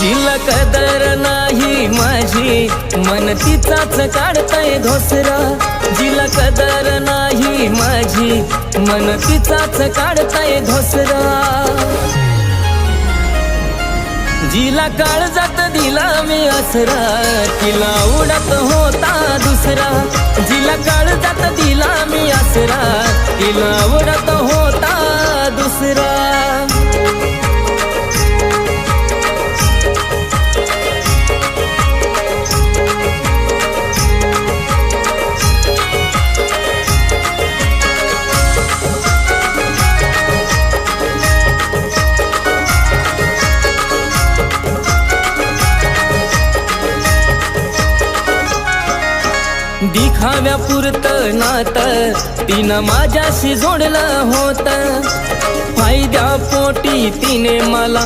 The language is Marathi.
जिला कदर नाही माझी मन तिचाच काढतय धोसरा जिला कदर नाही माझी मन तिचाच काढतय धोसरा जिला काळजात दिला मी आसरा तिला उडत होता दुसरा जिला काळजात दिला मी आसरा तिला उडत होता दुसरा दिखाव्या पुरतं नातं तिनं माझ्याशी जोडलं होतं फायद्या पोटी तिने मला